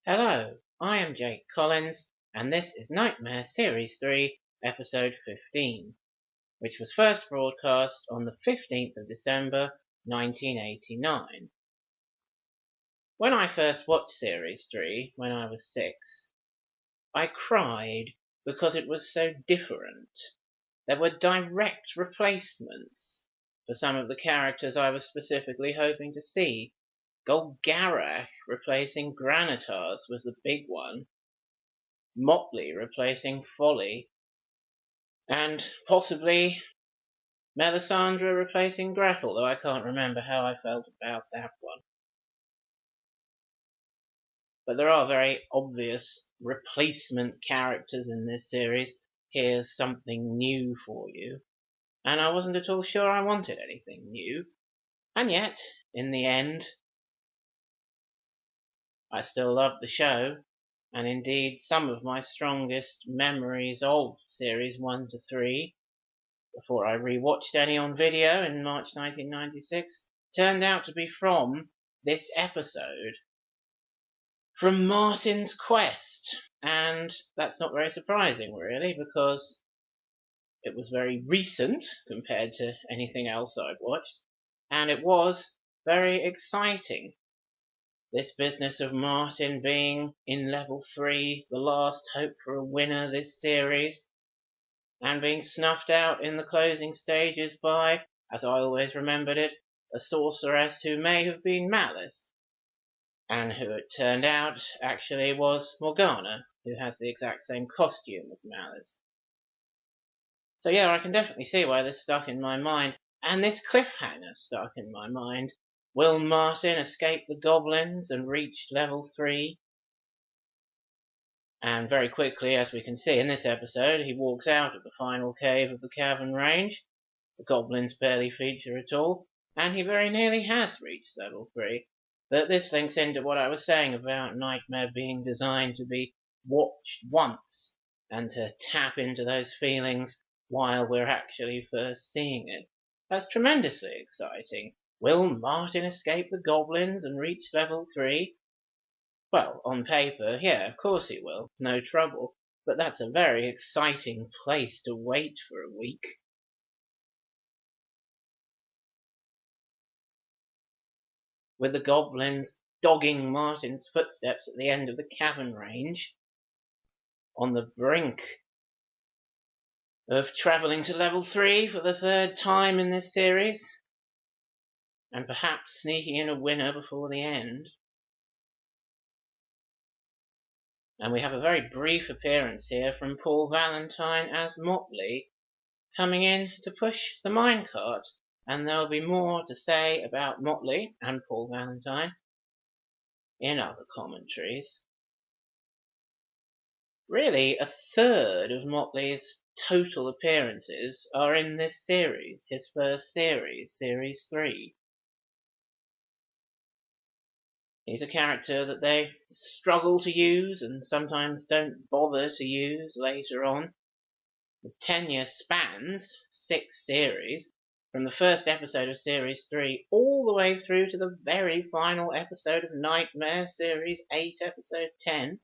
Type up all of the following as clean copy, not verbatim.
Hello, I am Jake Collins, and this is Knightmare Series 3, Episode 15, which was first broadcast on the 15th of December 1989. When I first watched Series 3, when I was 6, I cried because it was so different. There were direct replacements for some of the characters I was specifically hoping to see. Golgarach replacing Granitas was the big one. Motley replacing Folly. And possibly Melisandre replacing Gretel, though I can't remember how I felt about that one. But there are very obvious replacement characters in this series. Here's something new for you. And I wasn't at all sure I wanted anything new. And yet, in the end, I still loved the show, and indeed some of my strongest memories of Series 1 to 3, before I rewatched any on video in March 1996, turned out to be from this episode. From Martin's quest, and that's not very surprising really, because it was very recent compared to anything else I've watched, and it was very exciting. This business of Martin being in level 3, the last hope for a winner this series, and being snuffed out in the closing stages by, as I always remembered it, a sorceress who may have been Malice, and who it turned out actually was Morgana, who has the exact same costume as Malice. So yeah, I can definitely see why this stuck in my mind, and this cliffhanger stuck in my mind. Will Martin escape the goblins and reach level 3? And very quickly, as we can see in this episode, he walks out of the final cave of the cavern range. The goblins barely feature at all, and he very nearly has reached level 3. But this links into what I was saying about Knightmare being designed to be watched once, and to tap into those feelings while we're actually first seeing it. That's tremendously exciting. Will Martin escape the goblins and reach level 3? Well, on paper, yeah, of course he will. No trouble. But that's a very exciting place to wait for a week. With the goblins dogging Martin's footsteps at the end of the cavern range, on the brink of travelling to level 3 for the third time in this series, and perhaps sneaking in a winner before the end. And we have a very brief appearance here from Paul Valentine as Motley, coming in to push the minecart, and there'll be more to say about Motley and Paul Valentine in other commentaries. Really, a third of Motley's total appearances are in this series, his first series, Series 3. He's a character that they struggle to use and sometimes don't bother to use later on. His tenure spans 6 series, from the first episode of Series 3 all the way through to the very final episode of Knightmare, Series 8, Episode 10.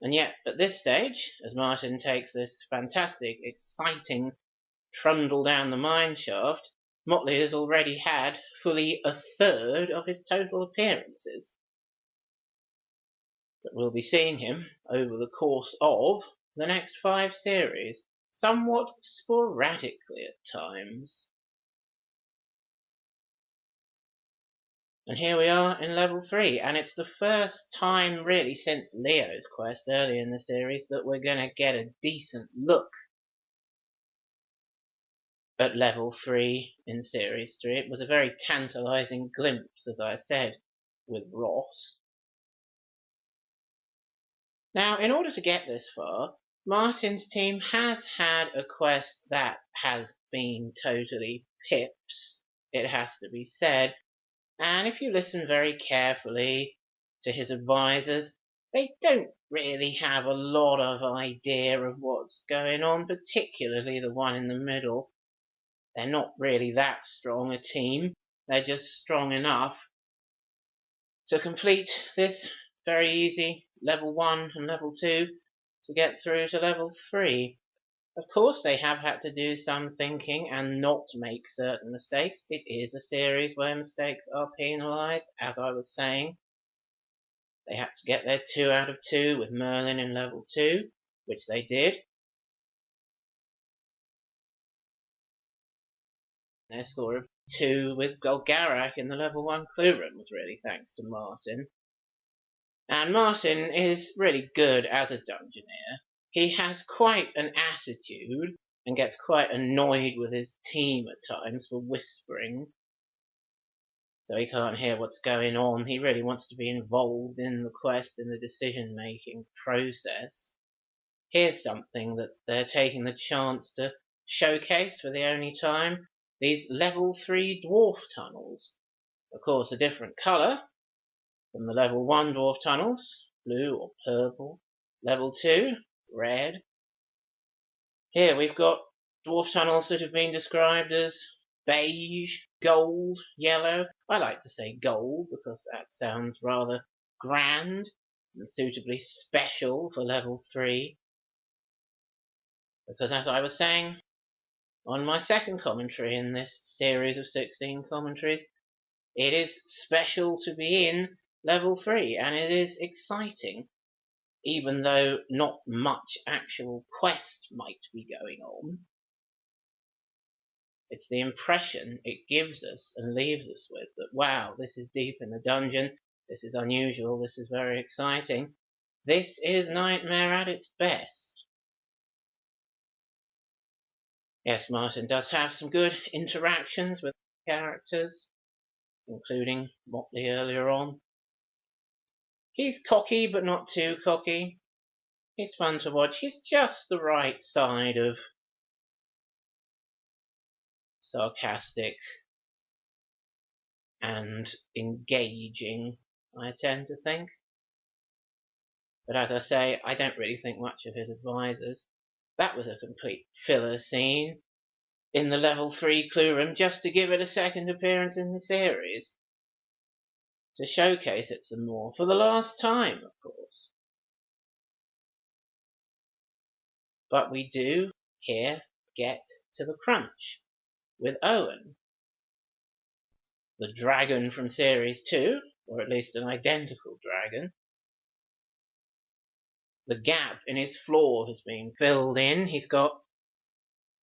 And yet, at this stage, as Martin takes this fantastic, exciting trundle down the mine shaft, Motley has already had fully a third of his total appearances. But we'll be seeing him over the course of the next 5 series, somewhat sporadically at times. And here we are in level 3, and it's the first time really since Leo's quest early in the series that we're going to get a decent look at level 3 in Series 3. It was a very tantalising glimpse, as I said, with Ross. Now, in order to get this far, Martin's team has had a quest that has been totally pips, it has to be said, and if you listen very carefully to his advisors, they don't really have a lot of idea of what's going on, particularly the one in the middle. They're not really that strong a team, they're just strong enough to complete this very easy level 1 and level 2 to get through to level 3. Of course they have had to do some thinking and not make certain mistakes. It is a series where mistakes are penalised, as I was saying. They had to get their 2 out of 2 with Merlin in level 2, which they did. Their score of 2 with Golgaric in the level 1 clue room was really thanks to Martin. And Martin is really good as a Dungeoneer. He has quite an attitude and gets quite annoyed with his team at times for whispering, so he can't hear what's going on. He really wants to be involved in the quest and the decision-making process. Here's something that they're taking the chance to showcase for the only time. These level 3 dwarf tunnels. Of course, a different colour from the level 1 dwarf tunnels, blue or purple. Level 2, red. Here we've got dwarf tunnels that have been described as beige, gold, yellow. I like to say gold because that sounds rather grand and suitably special for level 3. Because as I was saying on my second commentary in this series of 16 commentaries, it is special to be in level 3 and it is exciting, even though not much actual quest might be going on. It's the impression it gives us and leaves us with that, wow, this is deep in the dungeon, this is unusual, this is very exciting. This is Knightmare at its best. Yes, Martin does have some good interactions with characters, including Motley earlier on. He's cocky, but not too cocky. He's fun to watch. He's just the right side of sarcastic and engaging, I tend to think. But as I say, I don't really think much of his advisors. That was a complete filler scene in the level 3 clue room just to give it a second appearance in the series. To showcase it some more, for the last time, of course. But we do here get to the crunch with Owen, the dragon from series 2, or at least an identical dragon. The gap in his floor has been filled in. He's got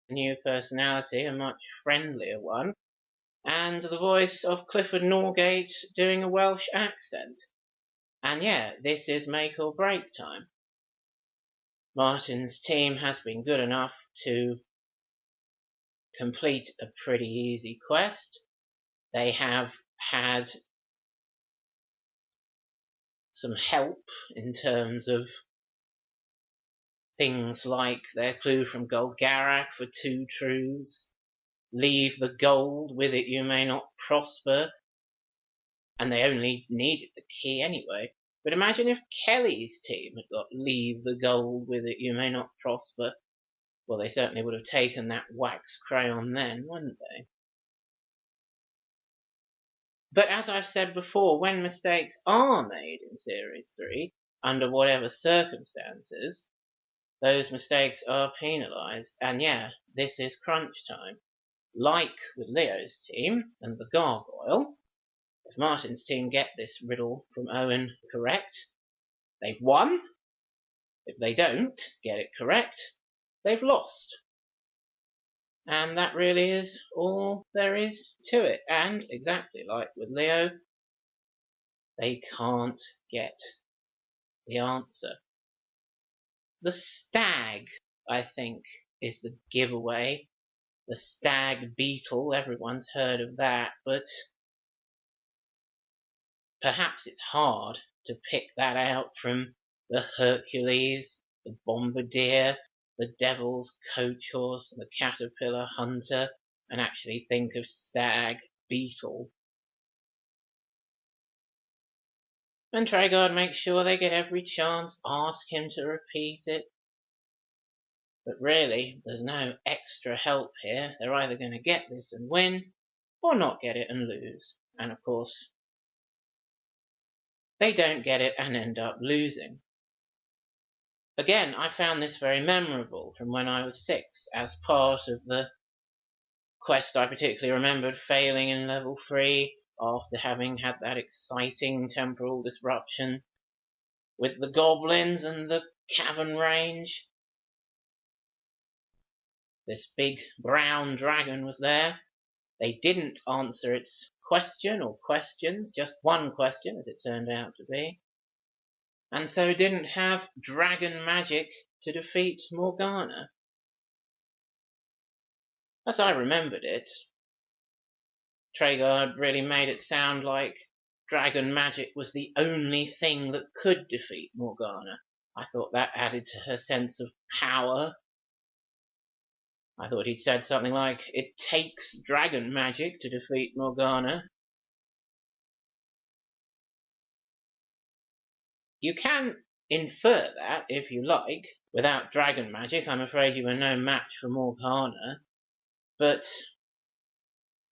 a new personality, a much friendlier one, and the voice of Clifford Norgate doing a Welsh accent. And yeah, this is make or break time. Martin's team has been good enough to complete a pretty easy quest. They have had some help in terms of things like their clue from Golgaric for 2 truths, leave the gold, with it you may not prosper, and they only needed the key anyway. But imagine if Kelly's team had got leave the gold, with it you may not prosper. Well, they certainly would have taken that wax crayon then, wouldn't they? But as I've said before, when mistakes are made in Series 3, under whatever circumstances, those mistakes are penalised. And yeah, this is crunch time. Like with Leo's team and the gargoyle, if Martin's team get this riddle from Owen correct, they've won. If they don't get it correct, they've lost. And that really is all there is to it. And exactly like with Leo, they can't get the answer. The stag, I think, is the giveaway. The stag beetle, everyone's heard of that, but perhaps it's hard to pick that out from the Hercules, the bombardier, the devil's coach horse, the caterpillar hunter, and actually think of stag beetle. And Tregard makes sure they get every chance, ask him to repeat it. But really, there's no extra help here. They're either going to get this and win, or not get it and lose. And of course, they don't get it and end up losing. Again, I found this very memorable from when I was 6 as part of the quest I particularly remembered failing in level 3 after having had that exciting temporal disruption with the goblins and the cavern range. This big brown dragon was there. They didn't answer its question or questions, just one question as it turned out to be, and so didn't have dragon magic to defeat Morgana. As I remembered it, Treguard really made it sound like dragon magic was the only thing that could defeat Morgana. I thought that added to her sense of power. I thought he'd said something like, "It takes dragon magic to defeat Morgana." You can infer that, if you like. Without dragon magic, I'm afraid you are no match for Morgana. But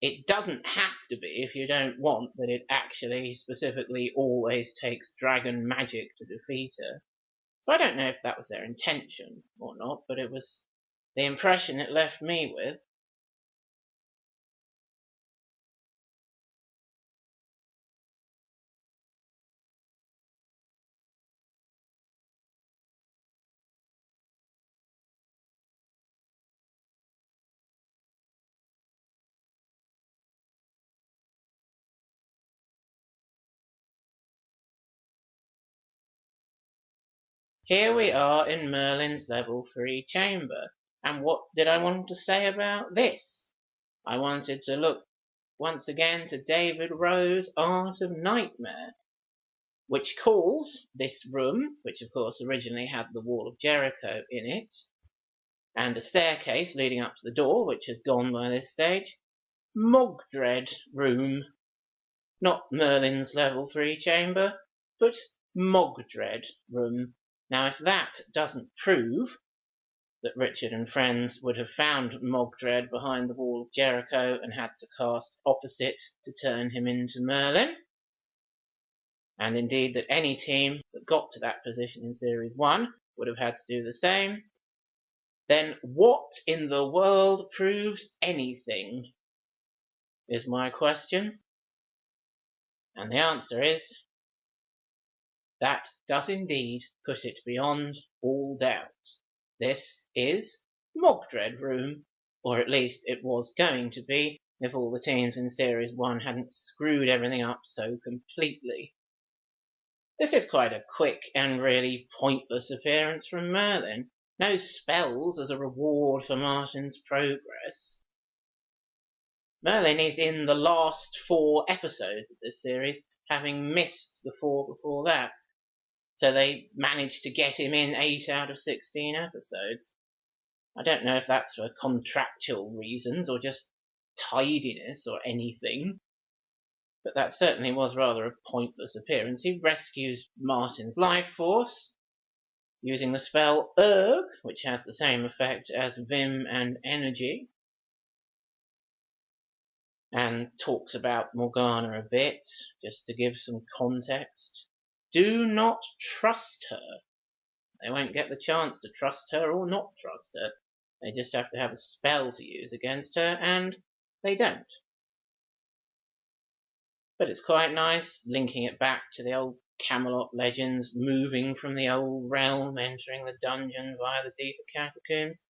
it doesn't have to be if you don't want that it actually specifically always takes dragon magic to defeat her. So I don't know if that was their intention or not, but it was the impression it left me with. Here we are in Merlin's level 3 chamber, and what did I want to say about this? I wanted to look once again to David Rowe's Art of Knightmare, which calls this room, which of course originally had the Wall of Jericho in it, and a staircase leading up to the door, which has gone by this stage, Mogdred Room. Not Merlin's level 3 chamber, but Mogdred Room. Now, if that doesn't prove that Richard and friends would have found Mogdred behind the Wall of Jericho and had to cast opposite to turn him into Merlin, and indeed that any team that got to that position in Series 1 would have had to do the same, then what in the world proves anything, is my question. And the answer is, that does indeed put it beyond all doubt. This is Mogdred Room, or at least it was going to be if all the teams in Series 1 hadn't screwed everything up so completely. This is quite a quick and really pointless appearance from Merlin. No spells as a reward for Martin's progress. Merlin is in the last 4 episodes of this series, having missed the 4 before that. So they managed to get him in 8 out of 16 episodes. I don't know if that's for contractual reasons or just tidiness or anything, but that certainly was rather a pointless appearance. He rescues Martin's life force using the spell Erg, which has the same effect as Vim and Energy, and talks about Morgana a bit, just to give some context. Do not trust her. They won't get the chance to trust her or not trust her. They just have to have a spell to use against her, and they don't. But it's quite nice, linking it back to the old Camelot legends, moving from the old realm, entering the dungeon via the deeper catacombs.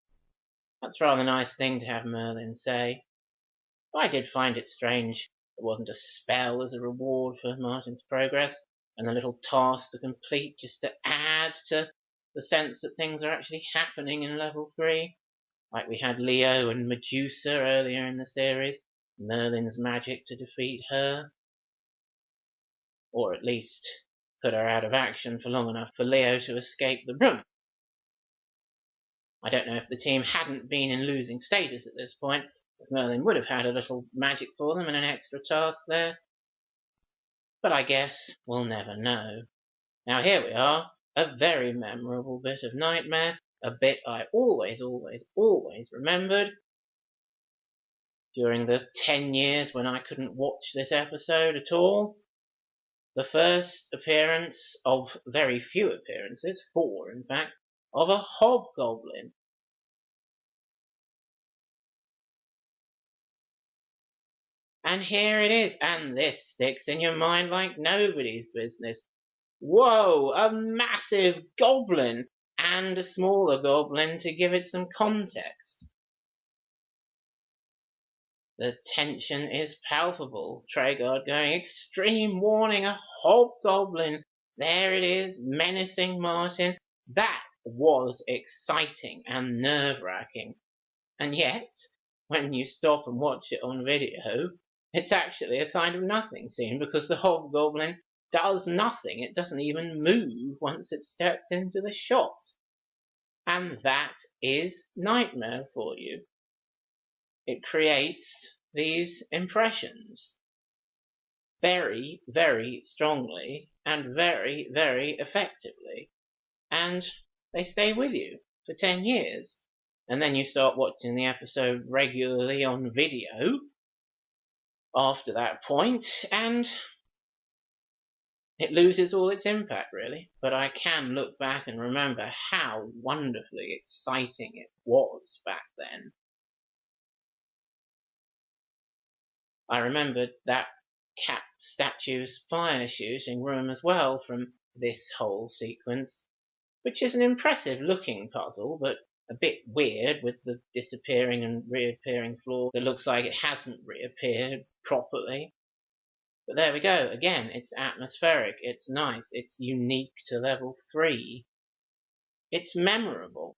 That's a rather nice thing to have Merlin say. I did find it strange there wasn't a spell as a reward for Martin's progress, and a little task to complete just to add to the sense that things are actually happening in level 3. Like we had Leo and Medusa earlier in the series, Merlin's magic to defeat her. Or at least put her out of action for long enough for Leo to escape the room. I don't know if the team hadn't been in losing status at this point, if Merlin would have had a little magic for them and an extra task there. But I guess we'll never know. Now here we are, a very memorable bit of Knightmare, a bit I always remembered. During the 10 years when I couldn't watch this episode at all, The first appearance of very few appearances, 4 in fact, of a hobgoblin. And here it is, and this sticks in your mind like nobody's business. Whoa, a massive goblin and a smaller goblin to give it some context. The tension is palpable. Tregard going, extreme warning, a hobgoblin. There it is, menacing Martin. That was exciting and nerve-wracking. And yet, when you stop and watch it on video, it's actually a kind of nothing scene because the hobgoblin does nothing. It doesn't even move once it's stepped into the shot. And that is Knightmare for you. It creates these impressions very, very strongly and very, very effectively. And they stay with you for 10 years. And then you start watching the episode regularly on video after that point, and it loses all its impact, really. But I can look back and remember how wonderfully exciting it was back then. I remembered that cat statue's fire shooting room as well from this whole sequence, which is an impressive looking puzzle, but a bit weird with the disappearing and reappearing floor that looks like it hasn't reappeared properly. But there we go, again, it's atmospheric, it's nice, it's unique to level 3. It's memorable.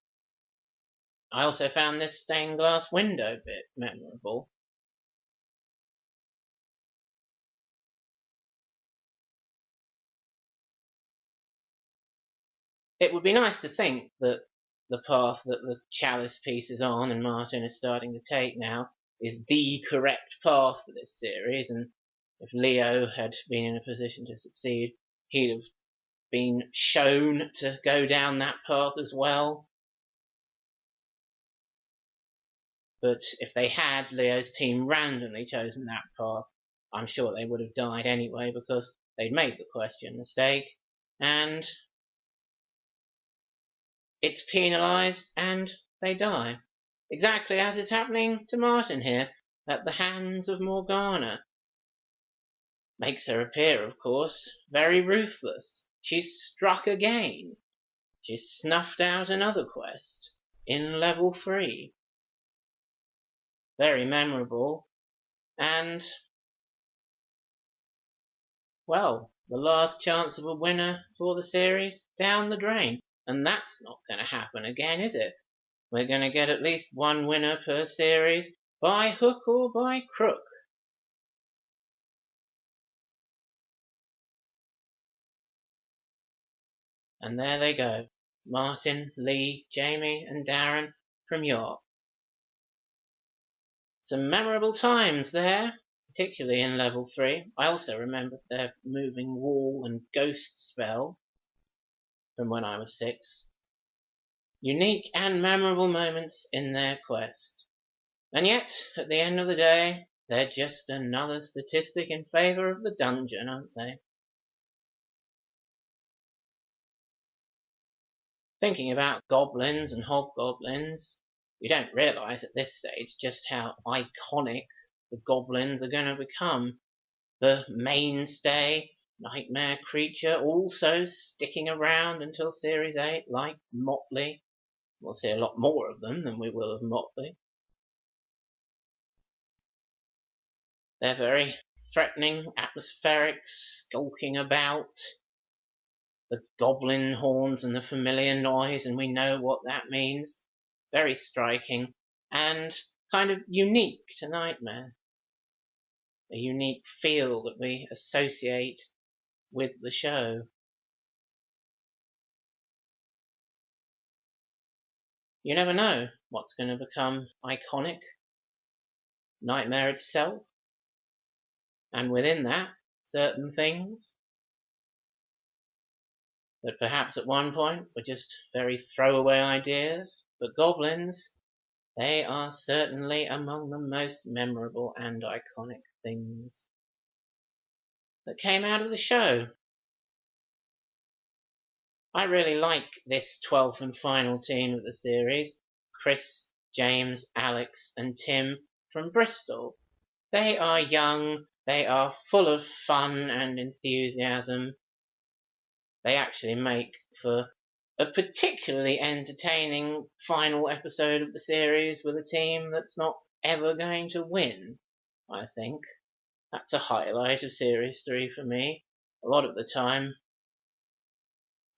I also found this stained glass window bit memorable. It would be nice to think that the path that the Chalice piece is on and Martin is starting to take now is the correct path for this series, and if Leo had been in a position to succeed, he'd have been shown to go down that path as well. But if they had Leo's team randomly chosen that path, I'm sure they would have died anyway because they'd made the question mistake, and it's penalised and they die. Exactly as is happening to Martin here, at the hands of Morgana. Makes her appear, of course, very ruthless. She's struck again. She's snuffed out another quest in level 3. Very memorable, and, well, the last chance of a winner for the series down the drain. And that's not going to happen again, is it? We're going to get at least one winner per series, by hook or by crook. And there they go. Martin, Lee, Jamie and Darren from York. Some memorable times there, particularly in level 3. I also remember their moving wall and ghost spell from when I was 6. Unique and memorable moments in their quest. And yet, at the end of the day, they're just another statistic in favour of the dungeon, aren't they? Thinking about goblins and hobgoblins, you don't realise at this stage just how iconic the goblins are going to become. The mainstay Knightmare creature also sticking around until Series 8, like Motley. We'll see a lot more of them than we will of Motley. They're very threatening, atmospheric, skulking about. The goblin horns and the familiar noise, and we know what that means. Very striking and kind of unique to Knightmare. A unique feel that we associate with the show. You never know what's going to become iconic. Knightmare itself, and within that, certain things that perhaps at one point were just very throwaway ideas, but goblins, they are certainly among the most memorable and iconic things. that came out of the show. I really like this 12th and final team of the series, Chris, James, Alex and Tim from Bristol. They are young, they are full of fun and enthusiasm. They actually make for a particularly entertaining final episode of the series with a team that's not ever going to win, I think. That's a highlight of Series 3 for me. A lot of the time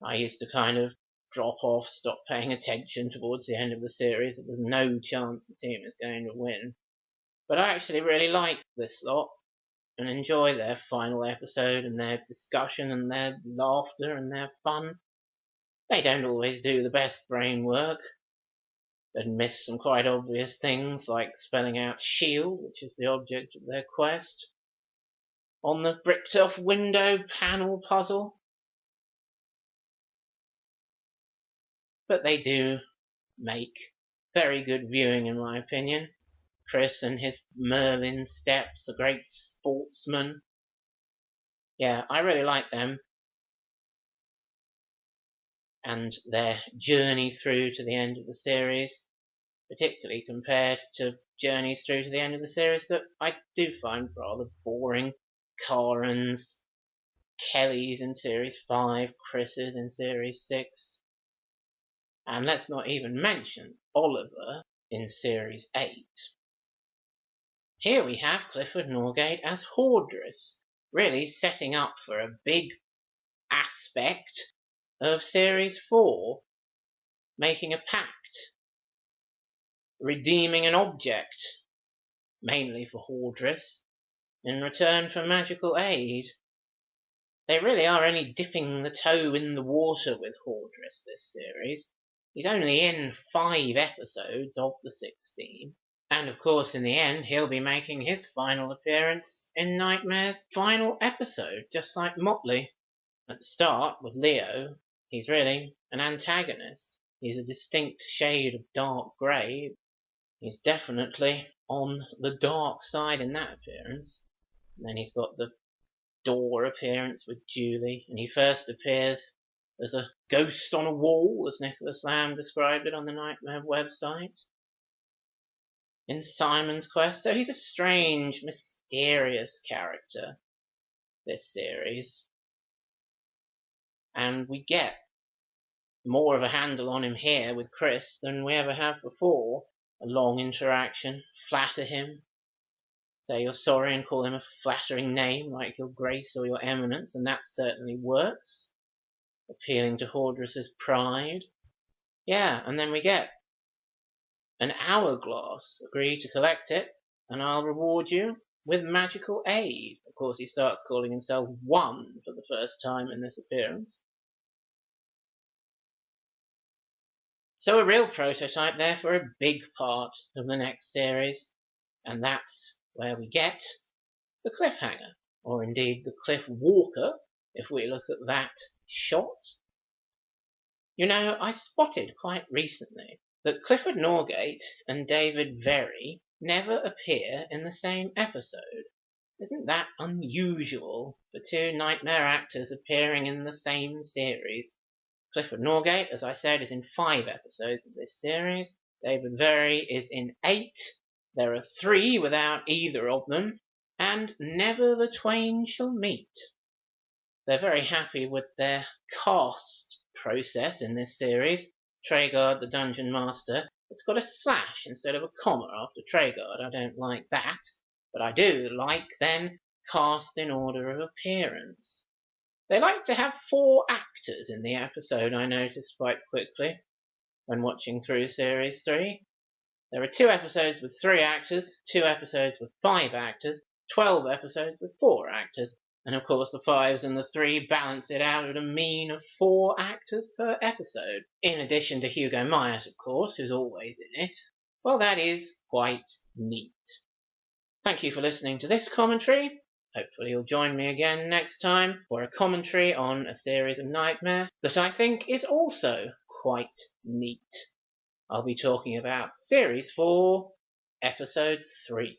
I used to kind of drop off, stop paying attention towards the end of the series. There's no chance the team is going to win. But I actually really like this lot and enjoy their final episode and their discussion and their laughter and their fun. They don't always do the best brain work and miss some quite obvious things like spelling out shield, which is the object of their quest, on the bricked off window panel puzzle. But they do make very good viewing in my opinion. Chris and his Merlin steps, a great sportsman. Yeah, I really like them. And their journey through to the end of the series, particularly compared to journeys through to the end of the series that I do find rather boring. Karen's, Kelly's in Series 5, Chris's in Series 6. And let's not even mention Oliver in Series 8. Here we have Clifford Norgate as Hordris, really setting up for a big aspect of Series 4, making a pact, redeeming an object, mainly for Hordris, in return for magical aid. They really are only dipping the toe in the water with Hordris this series. He's only in 5 episodes of the 16, and of course in the end he'll be making his final appearance in Knightmare's final episode, just like Motley. At the start, with Leo, he's really an antagonist. He's a distinct shade of dark grey. He's definitely on the dark side in that appearance. And then he's got the door appearance with Julie, and he first appears as a ghost on a wall, as Nicholas Lamb described it on the Knightmare website, in Simon's Quest. So he's a strange, mysterious character, this series. And we get more of a handle on him here with Chris than we ever have before. A long interaction, flatter him, say you're sorry and call him a flattering name like your grace or your eminence, and that certainly works. Appealing to Hordris's pride. Yeah, and then we get an hourglass. Agree to collect it, and I'll reward you with magical aid. Of course, he starts calling himself One for the first time in this appearance. So a real prototype there for a big part of the next series, and that's where we get the cliffhanger, or indeed the cliff walker, if we look at that shot. You know, I spotted quite recently that Clifford Norgate and David Very never appear in the same episode. Isn't that unusual for 2 Knightmare actors appearing in the same series? Clifford Norgate, as I said, is in 5 episodes of this series. David Very is in 8. There are 3 without either of them, and never the twain shall meet. They're very happy with their cast process in this series. Treguard, the Dungeon Master, it's got a slash instead of a comma after Treguard. I don't like that, but I do like, then, cast in order of appearance. They like to have 4 actors in the episode, I noticed quite quickly when watching through Series 3. There are 2 episodes with 3 actors, 2 episodes with 5 actors, 12 episodes with 4 actors, and of course the 5s and the 3 balance it out at a mean of 4 actors per episode, in addition to Hugo Myers, of course, who's always in it. Well, that is quite neat. Thank you for listening to this commentary. Hopefully you'll join me again next time for a commentary on a series of Knightmare that I think is also quite neat. I'll be talking about Series 4, Episode 3.